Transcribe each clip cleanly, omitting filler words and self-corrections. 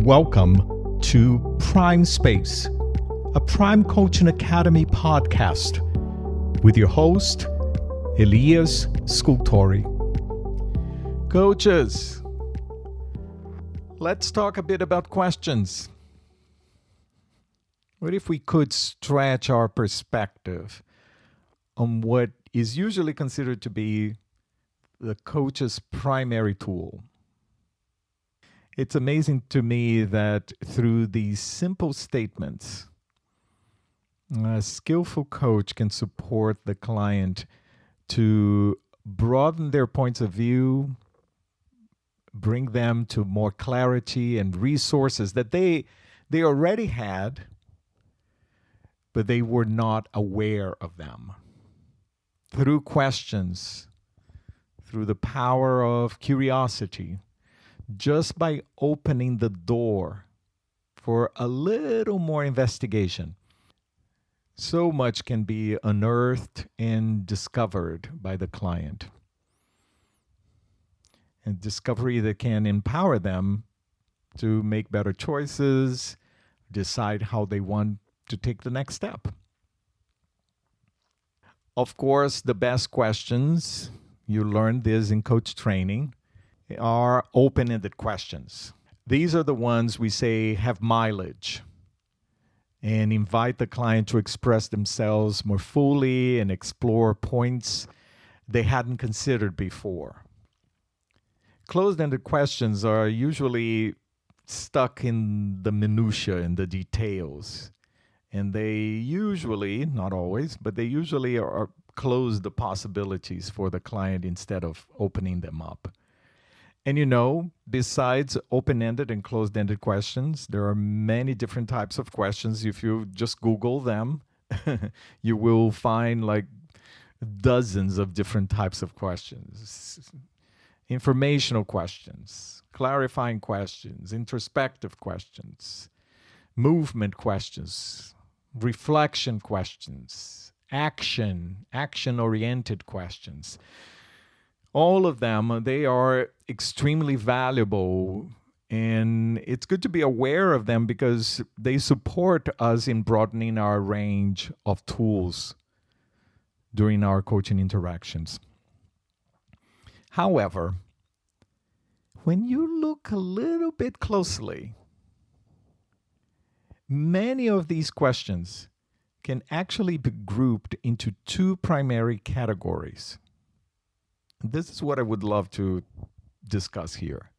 Welcome to Prime Space, a Prime Coaching Academy podcast with your host, Elias Scultori. Coaches, let's talk a bit about questions. What if we could stretch our perspective on what is usually considered to be the coach's primary tool? It's amazing to me that through these simple statements, a skillful coach can support the client to broaden their points of view, bring them to more clarity and resources that they already had, but they were not aware of them. Through questions, through the power of curiosity, just by opening the door for a little more investigation, so much can be unearthed and discovered by the client. And discovery that can empower them to make better choices, decide how they want to take the next step. Of course, the best questions, you learned this in coach training, are open-ended questions. These are the ones we say have mileage and invite the client to express themselves more fully and explore points they hadn't considered before. Closed-ended questions are usually stuck in the minutiae, in the details. And they usually, not always, but they usually are close the possibilities for the client instead of opening them up. And besides open-ended and closed-ended questions, there are many different types of questions. If you just Google them, you will find like dozens of different types of questions. Informational questions, clarifying questions, introspective questions, movement questions, reflection questions, action-oriented questions. All of them, they are extremely valuable, and it's good to be aware of them because they support us in broadening our range of tools during our coaching interactions. However, when you look a little bit closely, many of these questions can actually be grouped into two primary categories. This is what I would love to discuss here.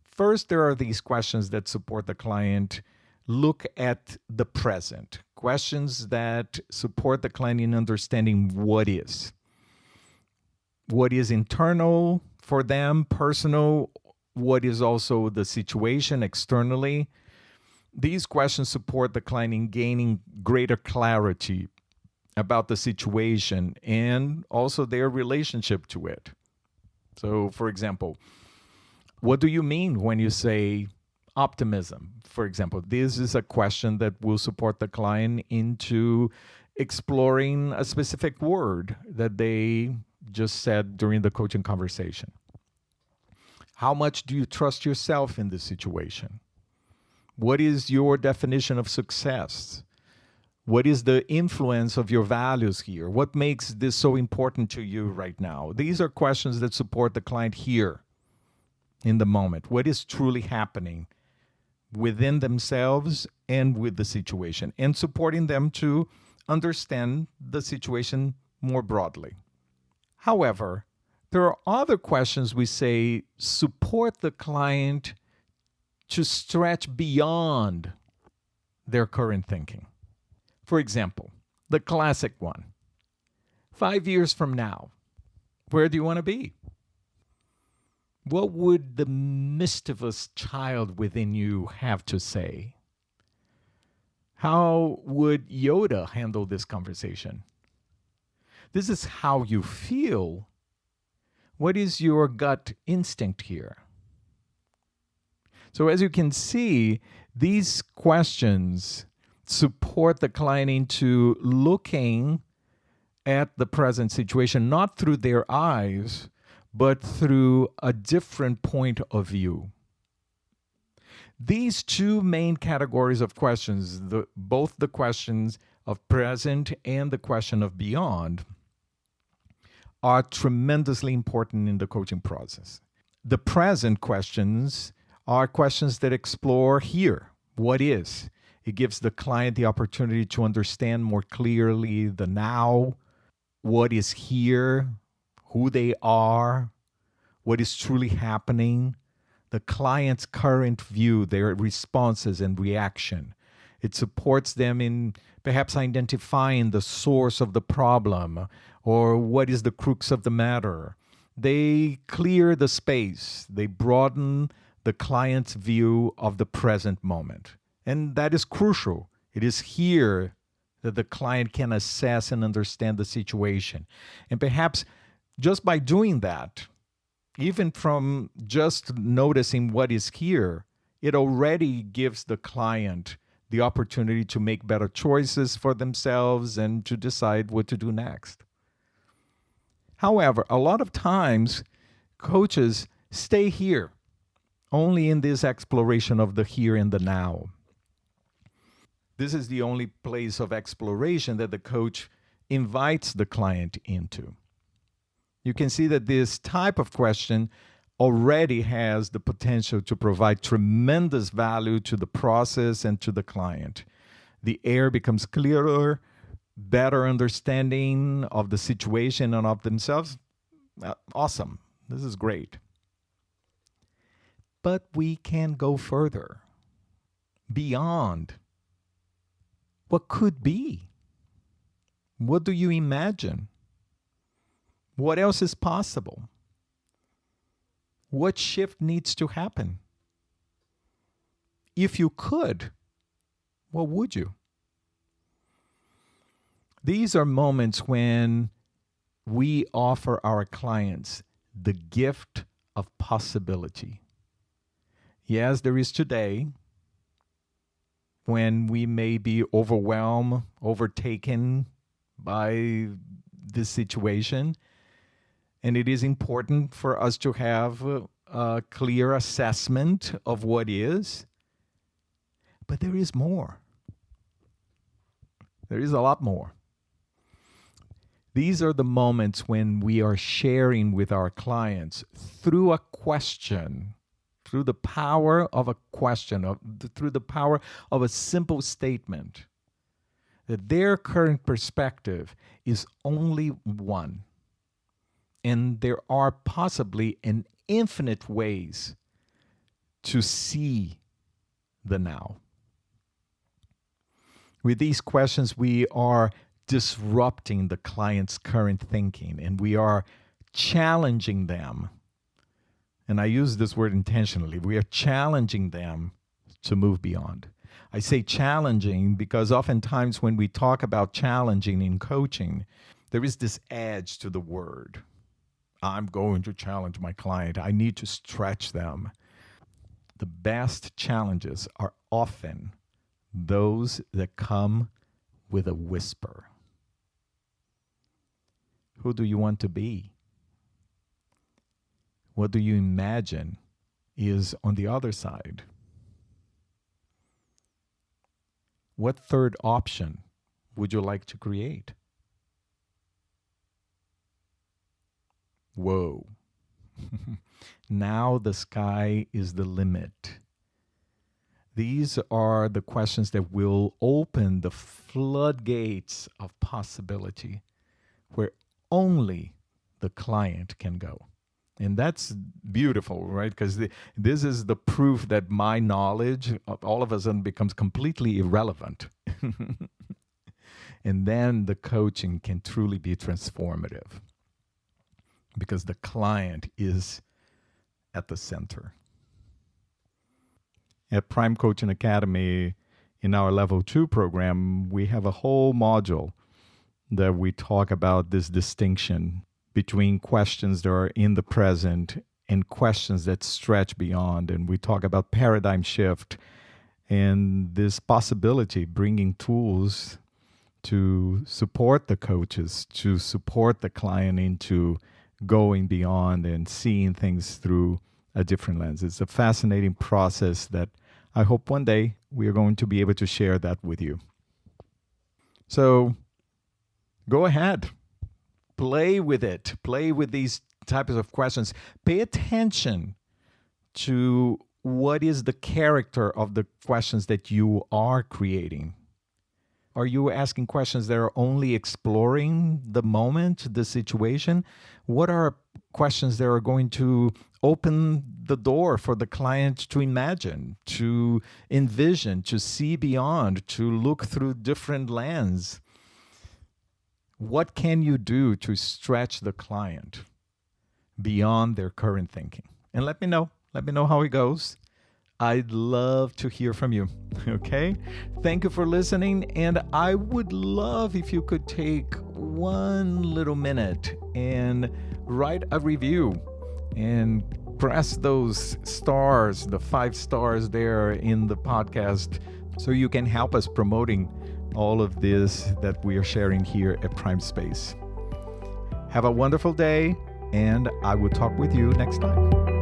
First, there are these questions that support the client look at the present. Questions that support the client in understanding what is. What is internal for them, personal, what is also the situation externally. These questions support the client in gaining greater clarity about the situation and also their relationship to it. So, for example, what do you mean when you say optimism? For example, this is a question that will support the client into exploring a specific word that they just said during the coaching conversation. How much do you trust yourself in this situation? What is your definition of success? What is the influence of your values here? What makes this so important to you right now? These are questions that support the client here in the moment. What is truly happening within themselves and with the situation, and supporting them to understand the situation more broadly. However, there are other questions we say support the client to stretch beyond their current thinking. For example, the classic one, 5 years from now, where do you want to be? What would the mischievous child within you have to say? How would Yoda handle this conversation? This is how you feel. What is your gut instinct here? So as you can see, these questions support the client into looking at the present situation, not through their eyes, but through a different point of view. These two main categories of questions, both the questions of present and the question of beyond, are tremendously important in the coaching process. The present questions are questions that explore here, what is. It gives the client the opportunity to understand more clearly the now, what is here, who they are, what is truly happening, the client's current view, their responses and reaction. It supports them in perhaps identifying the source of the problem or what is the crux of the matter. They clear the space, they broaden the client's view of the present moment. And that is crucial. It is here that the client can assess and understand the situation. And perhaps just by doing that, even from just noticing what is here, it already gives the client the opportunity to make better choices for themselves and to decide what to do next. However, a lot of times, coaches stay here, only in this exploration of the here and the now. This is the only place of exploration that the coach invites the client into. You can see that this type of question already has the potential to provide tremendous value to the process and to the client. The air becomes clearer, better understanding of the situation and of themselves. Awesome. This is great. But we can go further, beyond what could be. What do you imagine? What else is possible? What shift needs to happen? If you could, what would you? These are moments when we offer our clients the gift of possibility. Yes, there is today when we may be overwhelmed, overtaken by this situation. And it is important for us to have a clear assessment of what is. But there is more. There is a lot more. These are the moments when we are sharing with our clients through a question, through the power of a question, through the power of a simple statement, that their current perspective is only one. And there are possibly an infinite ways to see the now. With these questions, we are disrupting the client's current thinking and we are challenging them. And I use this word intentionally. We are challenging them to move beyond. I say challenging because oftentimes when we talk about challenging in coaching, there is this edge to the word. I'm going to challenge my client. I need to stretch them. The best challenges are often those that come with a whisper. Who do you want to be? What do you imagine is on the other side? What third option would you like to create? Whoa. Now the sky is the limit. These are the questions that will open the floodgates of possibility where only the client can go. And that's beautiful, right? Because this is the proof that my knowledge of all of a sudden becomes completely irrelevant. And then the coaching can truly be transformative because the client is at the center. At Prime Coaching Academy, in our Level 2 program, we have a whole module that we talk about this distinction between questions that are in the present and questions that stretch beyond. And we talk about paradigm shift and this possibility, bringing tools to support the coaches, to support the client into going beyond and seeing things through a different lens. It's a fascinating process that I hope one day we are going to be able to share that with you. So go ahead, play with it, play with these types of questions. Pay attention to what is the character of the questions that you are creating. Are you asking questions that are only exploring the moment, the situation? What are questions that are going to open the door for the client to imagine, to envision, to see beyond, to look through different lenses? What can you do to stretch the client beyond their current thinking? And let me know. Let me know how it goes. I'd love to hear from you. Okay? Thank you for listening. And I would love if you could take one little minute and write a review and press those stars, the 5 stars there in the podcast, so you can help us promoting all of this that we are sharing here at Prime Space. Have a wonderful day, and I will talk with you next time.